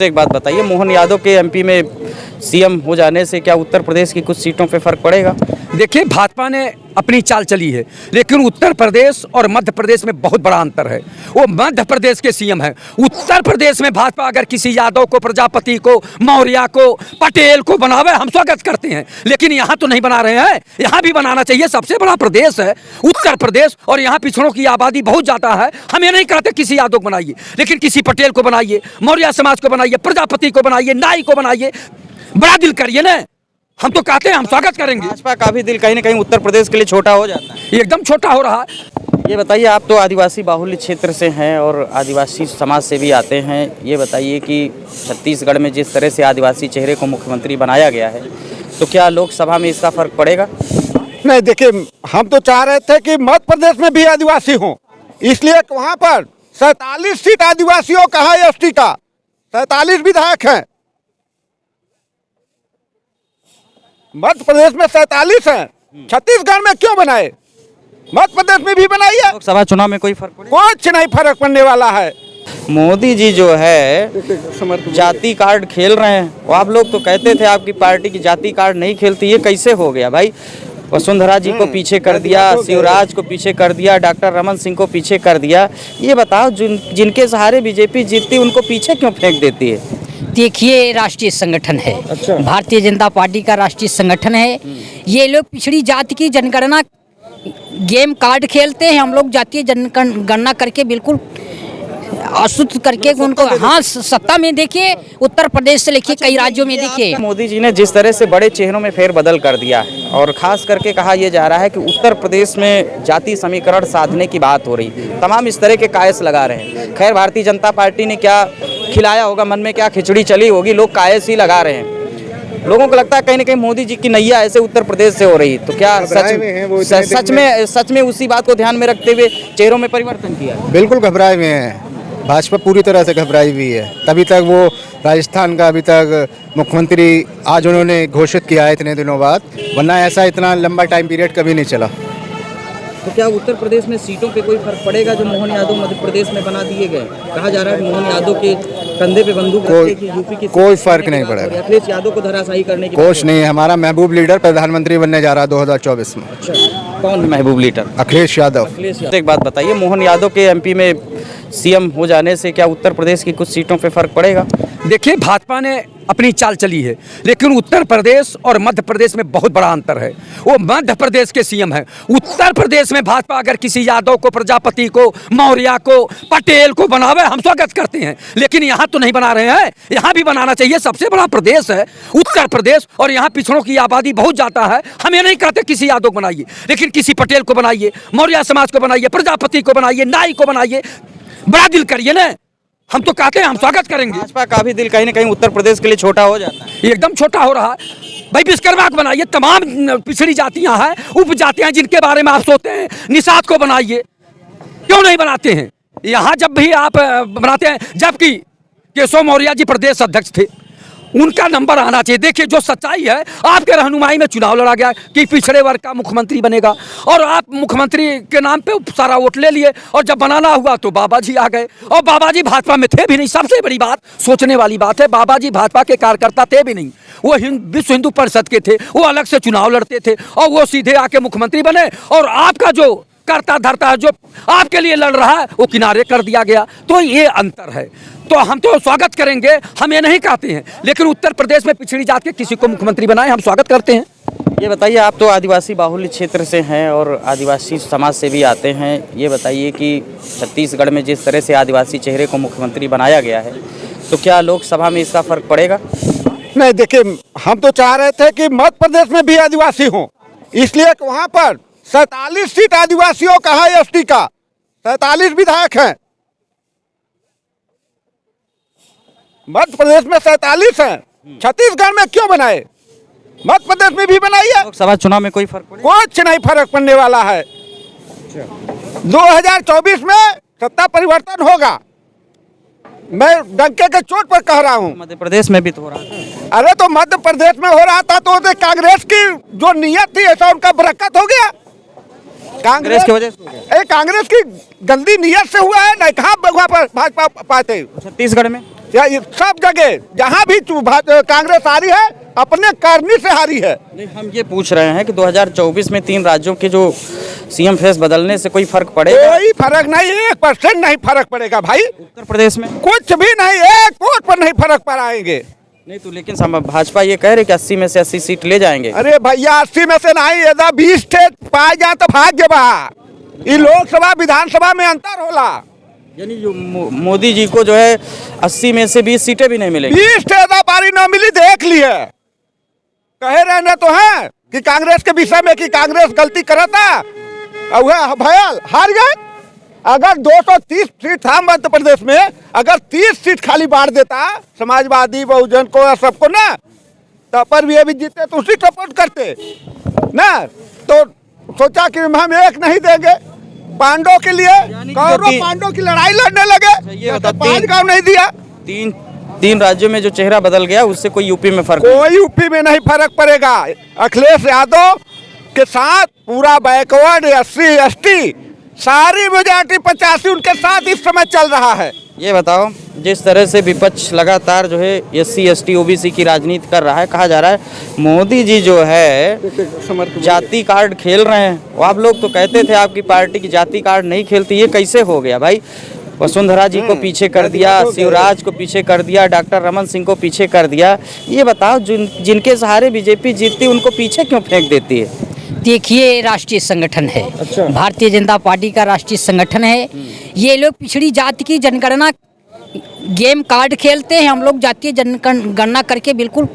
एक बात बताइए, मोहन यादव के एमपी में सीएम हो जाने से क्या उत्तर प्रदेश की कुछ सीटों पे फर्क पड़ेगा? देखिए, भाजपा ने अपनी चाल चली है, लेकिन उत्तर प्रदेश और मध्य प्रदेश में बहुत बड़ा अंतर है। वो मध्य प्रदेश के सीएम हैं। उत्तर प्रदेश में भाजपा अगर किसी यादव को, प्रजापति को, मौर्य को, पटेल को बनावे, हम स्वागत करते हैं, लेकिन यहाँ तो नहीं बना रहे हैं। यहाँ भी बनाना चाहिए। सबसे बड़ा प्रदेश है उत्तर प्रदेश और यहाँ पिछड़ों की आबादी बहुत ज़्यादा है। हम ये नहीं कहते किसी यादव को बनाइए, लेकिन किसी पटेल को बनाइए, मौर्य समाज को बनाइए, प्रजापति को बनाइए, नाई को बनाइए। बड़ा दिल करिए ना, हम तो कहते हैं, हम स्वागत करेंगे। भाजपा का भी दिल कहीं ना कहीं उत्तर प्रदेश के लिए छोटा हो जाता है। एकदम छोटा हो रहा है। ये बताइए, आप तो आदिवासी बाहुल्य क्षेत्र से हैं और आदिवासी समाज से भी आते हैं। ये बताइए कि छत्तीसगढ़ में जिस तरह से आदिवासी चेहरे को मुख्यमंत्री बनाया गया है, तो क्या लोकसभा में इसका फर्क पड़ेगा? नहीं, देखिए, हम तो चाह रहे थे कि मध्य प्रदेश में भी आदिवासी हों, इसलिए वहाँ पर 47 सीट आदिवासियों का है, एसटी का 47 विधायक हैं। मध्य प्रदेश में 47 हैं, छत्तीसगढ़ में क्यों बनाए? मध्य प्रदेश में भी बनाइए। लोकसभा चुनाव में कोई फर्क पड़ेगा? कुछ नहीं फर्क पड़ने वाला है। मोदी जी जो है जाति कार्ड खेल रहे हैं। वो आप लोग तो कहते थे आपकी पार्टी की जाति कार्ड नहीं खेलती, ये कैसे हो गया भाई? वसुंधरा जी को पीछे कर दिया, शिवराज को पीछे कर दिया, डॉक्टर रमन सिंह को पीछे कर दिया। ये बताओ, जिनके सहारे बीजेपी जीतती, उनको पीछे क्यों फेंक देती है? देखिए, राष्ट्रीय संगठन है। अच्छा। भारतीय जनता पार्टी का राष्ट्रीय संगठन है। ये लोग पिछड़ी जाति की जनगणना गेम कार्ड खेलते हैं। हम लोग जातीय जनगणना करके बिल्कुल अशुद्ध करके उनको, हाँ, सत्ता में देखिए, उत्तर प्रदेश से लेके कई राज्यों में देखिए। मोदी जी ने जिस तरह से बड़े चेहरों में फेरबदल कर दिया है और खास करके कहा यह जा रहा है कि उत्तर प्रदेश में जाति समीकरण साधने की बात हो रही, तमाम इस तरह के कायस लगा रहे हैं। खैर, भारतीय जनता पार्टी ने क्या खिलाया होगा, मन में क्या खिचड़ी चली होगी, लोग कायस ही लगा रहे हैं। लोगों को लगता है कहीं ना कहीं मोदी जी की नैया ऐसे उत्तर प्रदेश से हो रही, तो क्या सच में उसी बात को ध्यान में रखते हुए चेहरों में परिवर्तन किया? बिल्कुल घबराए हुए हैं। भाजपा पूरी तरह से घबराई हुई है। तभी तक वो राजस्थान का अभी तक मुख्यमंत्री आज उन्होंने घोषित किया है इतने दिनों बाद, वरना ऐसा इतना लंबा टाइम पीरियड कभी नहीं चला। तो क्या उत्तर प्रदेश में सीटों पे कोई फर्क पड़ेगा? जो मोहन यादव मध्य प्रदेश में बना दिए गए, कहा जा रहा है मोहन यादव के कंधे पे बंदूक रख के यूपी की कोई फर्क नहीं पड़ेगा। अखिलेश यादव को धराशायी करने की कुछ नहीं है। हमारा महबूब लीडर प्रधानमंत्री बनने जा रहा है 2024 में। अच्छा, कौन महबूब लीडर? अखिलेश यादव। तो एक बात बताइए, मोहन यादव के एमपी में सीएम हो जाने से क्या उत्तर प्रदेश की कुछ सीटों पे फर्क पड़ेगा? देखिए, भाजपा ने अपनी चाल चली है, लेकिन उत्तर प्रदेश और मध्य प्रदेश में बहुत बड़ा अंतर है। वो मध्य प्रदेश के सीएम हैं। उत्तर प्रदेश में भाजपा अगर किसी यादव को, प्रजापति को, मौर्य को, पटेल को बनावे, हम स्वागत करते हैं, लेकिन यहाँ तो नहीं बना रहे हैं। यहाँ भी बनाना चाहिए। सबसे बड़ा प्रदेश है उत्तर प्रदेश और यहाँ पिछड़ों की आबादी बहुत ज़्यादा है। हम ये नहीं कहते किसी यादव को बनाइए, लेकिन किसी पटेल को बनाइए, मौर्य समाज को बनाइए, प्रजापति को बनाइए, नाई को बनाइए। बड़ा दिल करिए ना, हम तो कहते हैं, हम स्वागत करेंगे। भाजपा का भी दिल कहीं ना कहीं उत्तर प्रदेश के लिए छोटा हो जाता है। एकदम छोटा हो रहा है भाई। विश्वकर्मा को बनाइए। तमाम पिछड़ी जातियां हैं, उपजातियां, जिनके बारे में आप सोचते हैं, निषाद को बनाइए। क्यों नहीं बनाते हैं? यहाँ जब भी आप बनाते हैं, जबकि केशव मौर्य जी प्रदेश अध्यक्ष थे, उनका नंबर आना चाहिए। देखिए, जो सच्चाई है, आपके रहनुमाई में चुनाव लड़ा गया कि पिछड़े वर्ग का मुख्यमंत्री बनेगा, और आप मुख्यमंत्री के नाम पे सारा वोट ले लिए, और जब बनाना हुआ तो बाबा जी आ गए। और बाबा जी भाजपा में थे भी नहीं। सबसे बड़ी बात, सोचने वाली बात है, बाबा जी भाजपा के कार्यकर्ता थे भी नहीं। वो विश्व हिंदू परिषद के थे, वो अलग से चुनाव लड़ते थे, और वो सीधे आके मुख्यमंत्री बने। और आपका जो करता धरता है, जो आपके लिए लड़ रहा है, वो किनारे कर दिया गया। तो ये अंतर है। तो हम तो स्वागत करेंगे, हम ये नहीं कहते हैं, लेकिन उत्तर प्रदेश में पिछड़ी जात के किसी को मुख्यमंत्री बनाए, हम स्वागत करते हैं। ये बताइए, आप तो आदिवासी बाहुल्य क्षेत्र से हैं और आदिवासी समाज से भी आते हैं। ये बताइए कि छत्तीसगढ़ में जिस तरह से आदिवासी चेहरे को मुख्यमंत्री बनाया गया है, तो क्या लोकसभा में इसका फर्क पड़ेगा? नहीं, देखिए, हम तो चाह रहे थे कि मध्य प्रदेश में भी आदिवासी हों, इसलिए वहाँ पर 47 सीट आदिवासियों का है, एसटी का 47 विधायक हैं। मध्य प्रदेश में 47 हैं, छत्तीसगढ़ में क्यों बनाए? मध्य प्रदेश में भी बनाइए। लोकसभा चुनाव में कोई फर्क पड़ेगा? कुछ नहीं फर्क पड़ने वाला है। 2024 में सत्ता परिवर्तन होगा। मैं डंके के चोट पर कह रहा हूँ। मध्य प्रदेश में भी तो हो रहा था। अरे, तो मध्य प्रदेश में हो रहा था तो कांग्रेस की जो नियत थी, ऐसा उनका बरकत हो गया। कांग्रेस की वजह से? कांग्रेस की गंदी नियत से हुआ है। नहीं, कहाँ भाजपा पाते? छत्तीसगढ़ में सब जगह जहाँ भी कांग्रेस हारी है अपने करनी से हारी है। नहीं, हम ये पूछ रहे हैं कि 2024 में 3 राज्यों के जो सीएम फेस बदलने से कोई फर्क पड़ेगा? कोई फर्क नहीं, 1% नहीं फर्क पड़ेगा भाई। उत्तर प्रदेश में कुछ भी नहीं, 1 वोट पर नहीं फर्क पड़ाएंगे। नहीं तो लेकिन भाजपा ये कह रहे कि 80 में से 80 सीट ले जाएंगे। अरे भैया 80 में से नहीं, यदा 20 पाए जाए तो भाग्य बा। ये लोकसभा विधानसभा में अंतर होला। यानी जो मोदी जी को जो है 80 में से 20 सीटें भी नहीं मिलेंगी। 20 पारी न मिली, देख लिए कहे रहने तो है कि कांग्रेस के विषय में कि कांग्रेस गलती करता और वह भयल हार गए। अगर 230 सीट था मध्य प्रदेश में, अगर 30 सीट खाली बांट देता समाजवादी बहुजन को या सबको ना, तब पर भी अभी जीते तो उसी सपोर्ट करते ना। तो सोचा कि हम एक नहीं देंगे पांडव के लिए, कौरव पांडव की लड़ाई लड़ने लगे। ये बता, 5 गाँव नहीं दिया। तीन राज्यों में जो चेहरा बदल गया उससे कोई यूपी में फर्क? कोई यूपी में नहीं फर्क पड़ेगा। अखिलेश यादव के साथ पूरा बैकवर्ड SC ST सारी मेजॉरिटी 85 उनके साथ इस समय चल रहा है। ये बताओ, जिस तरह से विपक्ष लगातार जो है SC ST OBC की राजनीति कर रहा है, कहा जा रहा है मोदी जी जो है जाति कार्ड खेल रहे हैं। वो आप लोग तो कहते थे आपकी पार्टी की जाति कार्ड नहीं खेलती, ये कैसे हो गया भाई? वसुंधरा जी को पीछे कर दिया, शिवराज को पीछे कर दिया, डॉक्टर रमन सिंह को पीछे कर दिया। ये बताओ जिनके सहारे बीजेपी जीतती उनको पीछे क्यों फेंक देती है? देखिए, राष्ट्रीय संगठन है। अच्छा। भारतीय जनता पार्टी का राष्ट्रीय संगठन है। ये लोग पिछड़ी जाति की जनगणना गेम कार्ड खेलते हैं। हम लोग जातीय जनगणना करके बिल्कुल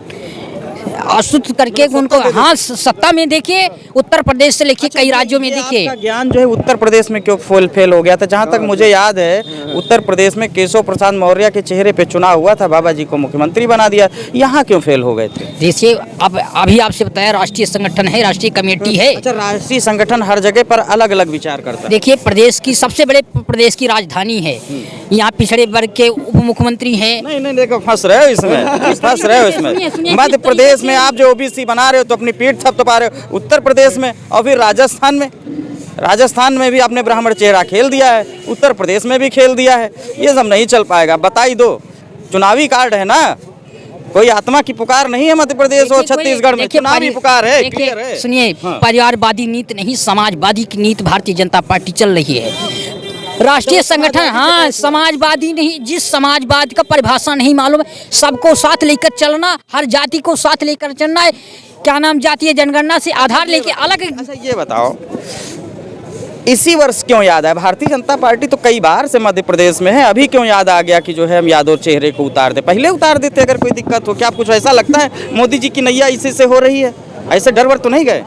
अशुद्ध करके उनको, हाँ, सत्ता में देखिए उत्तर प्रदेश से लेके कई राज्यों में देखिए। आपका ज्ञान जो है उत्तर प्रदेश में क्यों फेल हो गया था? जहाँ तक मुझे याद है उत्तर प्रदेश में केशव प्रसाद मौर्य के चेहरे पे चुनाव हुआ था, बाबा जी को मुख्यमंत्री बना दिया। यहाँ क्यों फेल हो गए थे? देखिए, अब अभी आपसे बताया राष्ट्रीय संगठन है, राष्ट्रीय कमेटी है। अच्छा, राष्ट्रीय संगठन हर जगह पर अलग अलग विचार करता है। देखिए, प्रदेश की सबसे बड़े प्रदेश की राजधानी है, यहाँ पिछड़े वर्ग के उप मुख्यमंत्री हैं। नहीं देखो, फंस रहे हो इसमें, फंस रहे हो इसमें। मध्य प्रदेश में आप जो OBC बना रहे हो तो अपनी पीठ थपथपा रहे हो। उत्तर प्रदेश में और फिर राजस्थान में भी आपने ब्राह्मण चेहरा खेल दिया है, उत्तर प्रदेश में भी खेल दिया है। ये सब नहीं चल पाएगा। बताई दो, चुनावी कार्ड है ना, कोई आत्मा की पुकार नहीं है मध्य प्रदेश और छत्तीसगढ़ में, चुनावी पुकार है, क्लियर है। सुनिए, परिवारवादी नीति नहीं, समाजवादी की नीति भारतीय जनता पार्टी चल रही है। राष्ट्रीय संगठन, हाँ, समाजवादी नहीं, जिस समाजवाद का परिभाषा नहीं मालूम है, सबको साथ लेकर चलना, हर जाति को साथ लेकर चलना है। क्या नाम, जातीय जनगणना से आधार लेके अलग। अच्छा, ये बताओ, इसी वर्ष क्यों याद है? भारतीय जनता पार्टी तो कई बार से मध्य प्रदेश में है, अभी क्यों याद आ गया कि जो है हम यादव चेहरे को उतार दे? पहले उतार देते अगर कोई दिक्कत हो। क्या कुछ ऐसा लगता है मोदी जी की नैया इसी से हो रही है? ऐसे डर तो नहीं गए?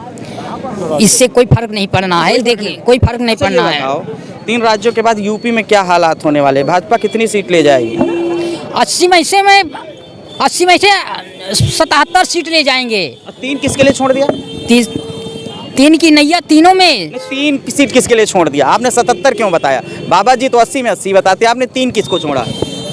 इससे कोई फर्क नहीं पड़ना है। देखिए, कोई फर्क नहीं पड़ना है। 3 राज्यों के बाद यूपी में क्या हालात होने वाले? भाजपा कितनी सीट ले जाएगी? 80 में से 77 सीट ले जाएंगे। 3 किसके लिए छोड़ दिया? 3 की नैया तीनों में। 3 सीट किसके लिए छोड़ दिया? आपने 77 क्यों बताया? बाबा जी तो 80 में 80 बताते, आपने 3 किसको छोड़ा?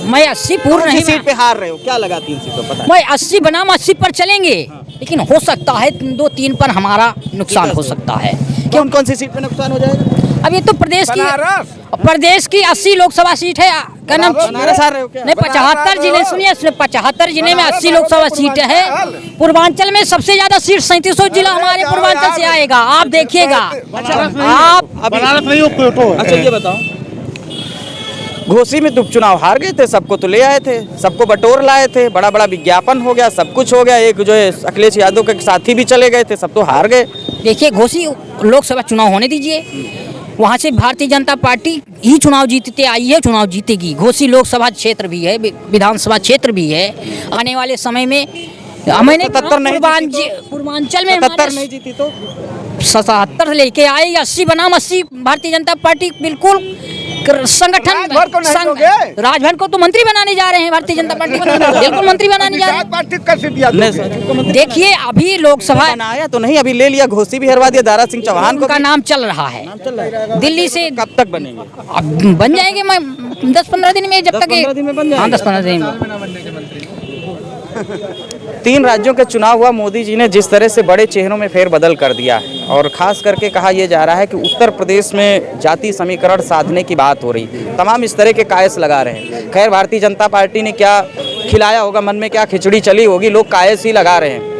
मैं 80 पूर्ण नहीं, सीट पे हार रहे हो, क्या लगा 3 सीटों पता है? मैं 80 बनाम 80 पर चलेंगे। लेकिन हो सकता है 2-3 पर हमारा नुकसान हो सकता है। कौन सी सीट पे नुकसान हो जाएगा? अब ये तो प्रदेश की 80 लोकसभा सीट है। क्या नाम, नहीं, 75 जिले, सुनिए, 75 जिले में 80 लोकसभा सीट है। पूर्वांचल में सबसे ज्यादा सीट 3700 जिला हमारे पूर्वांचल से आएगा, आप देखिएगा। आप अच्छा, ये बताओ, घोसी में तो उपचुनाव हार गए थे, सबको तो ले आए थे, सबको बटोर लाए थे, बड़ा बड़ा विज्ञापन हो गया, सब कुछ हो गया। एक जो है अखिलेश यादव के साथी भी चले गए थे, सब तो हार गए। देखिए, घोसी लोकसभा चुनाव होने दीजिए, वहाँ से भारतीय जनता पार्टी ही चुनाव जीतते आई है, चुनाव जीतेगी। घोसी लोकसभा क्षेत्र भी है, विधानसभा क्षेत्र भी है। आने वाले समय में मैंने पूर्वांचल में 77 नहीं जीती तो 77 लेके आए, 80 बनाम 80 भारतीय जनता पार्टी बिल्कुल संगठन। राजभर को तो मंत्री बनाने जा रहे हैं भारतीय जनता पार्टी, बिल्कुल मंत्री बनाने जा रहे हैं। देखिए, अभी लोकसभा बनाया तो नहीं, अभी ले लिया, घोसी भी हरवा दिया, दारा सिंह चौहान का नाम चल रहा है। दिल्ली से कब तक बनेंगे? अब बन जाएंगे, मैं 10-15 दिन में, जब तक 10-15 दिन में बन जाएंगे। हाँ, 10-15 दिन में। तीन राज्यों के चुनाव हुआ, मोदी जी ने जिस तरह से बड़े चेहरों में फेरबदल कर दिया है और ख़ास करके कहा यह जा रहा है कि उत्तर प्रदेश में जाति समीकरण साधने की बात हो रही, तमाम इस तरह के कायस लगा रहे हैं। खैर भारतीय जनता पार्टी ने क्या खिलाया होगा, मन में क्या खिचड़ी चली होगी, लोग कायस ही लगा रहे हैं।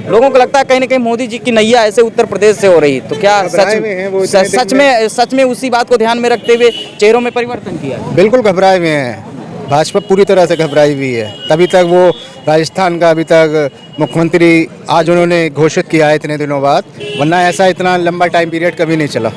लोगों को लगता है कहीं ना कहीं मोदी जी की नैया ऐसे उत्तर प्रदेश से हो रही, तो क्या सच में उसी बात को ध्यान में रखते हुए चेहरों में परिवर्तन किया है? बिल्कुल घबराए हुए हैं, भाजपा पूरी तरह से घबराई हुई है। तभी तक वो राजस्थान का अभी तक मुख्यमंत्री आज उन्होंने घोषित किया है इतने दिनों बाद, वरना ऐसा इतना लंबा टाइम पीरियड कभी नहीं चला।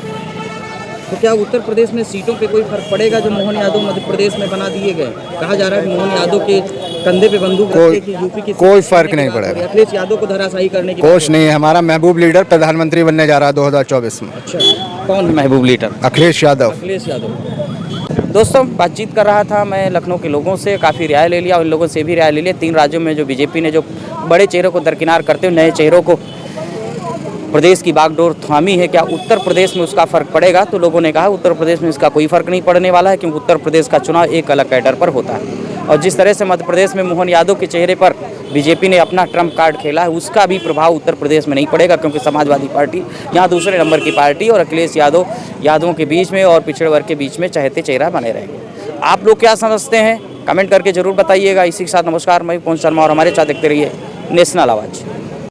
तो क्या उत्तर प्रदेश में सीटों पे कोई फर्क पड़ेगा? जो मोहन यादव मध्य प्रदेश में बना दिए गए, कहा जा रहा है कि मोहन यादव के कंधे पे बंदूक रख के यूपी की कोई फर्क नहीं पड़ेगा। अखिलेश यादव को धराशायी करने की कुछ नहीं है, हमारा महबूब लीडर प्रधानमंत्री बनने जा रहा है 2024 में। अच्छा, कौन है महबूब लीडर? अखिलेश यादव। अखिलेश यादव। दोस्तों, बातचीत कर रहा था मैं लखनऊ के लोगों से, काफ़ी राय ले लिया और इन लोगों से भी राय ले लिया। तीन राज्यों में जो बीजेपी ने जो बड़े चेहरों को दरकिनार करते हुए नए चेहरों को प्रदेश की बागडोर थामी है, क्या उत्तर प्रदेश में उसका फ़र्क पड़ेगा? तो लोगों ने कहा उत्तर प्रदेश में इसका कोई फ़र्क नहीं पड़ने वाला है, क्योंकि उत्तर प्रदेश का चुनाव एक अलग कैडर पर होता है। और जिस तरह से मध्य प्रदेश में मोहन यादव के चेहरे पर बीजेपी ने अपना ट्रम्प कार्ड खेला है, उसका भी प्रभाव उत्तर प्रदेश में नहीं पड़ेगा, क्योंकि समाजवादी पार्टी यहाँ दूसरे नंबर की पार्टी और अखिलेश यादवों के बीच में और पिछड़े वर्ग के बीच में चहेते चेहरा बने रहेंगे। आप लोग क्या समझते हैं? कमेंट करके जरूर बताइएगा। इसी के साथ नमस्कार, मैं पवन शर्मा और हमारे साथ देखते रहिए नेशनल आवाज़।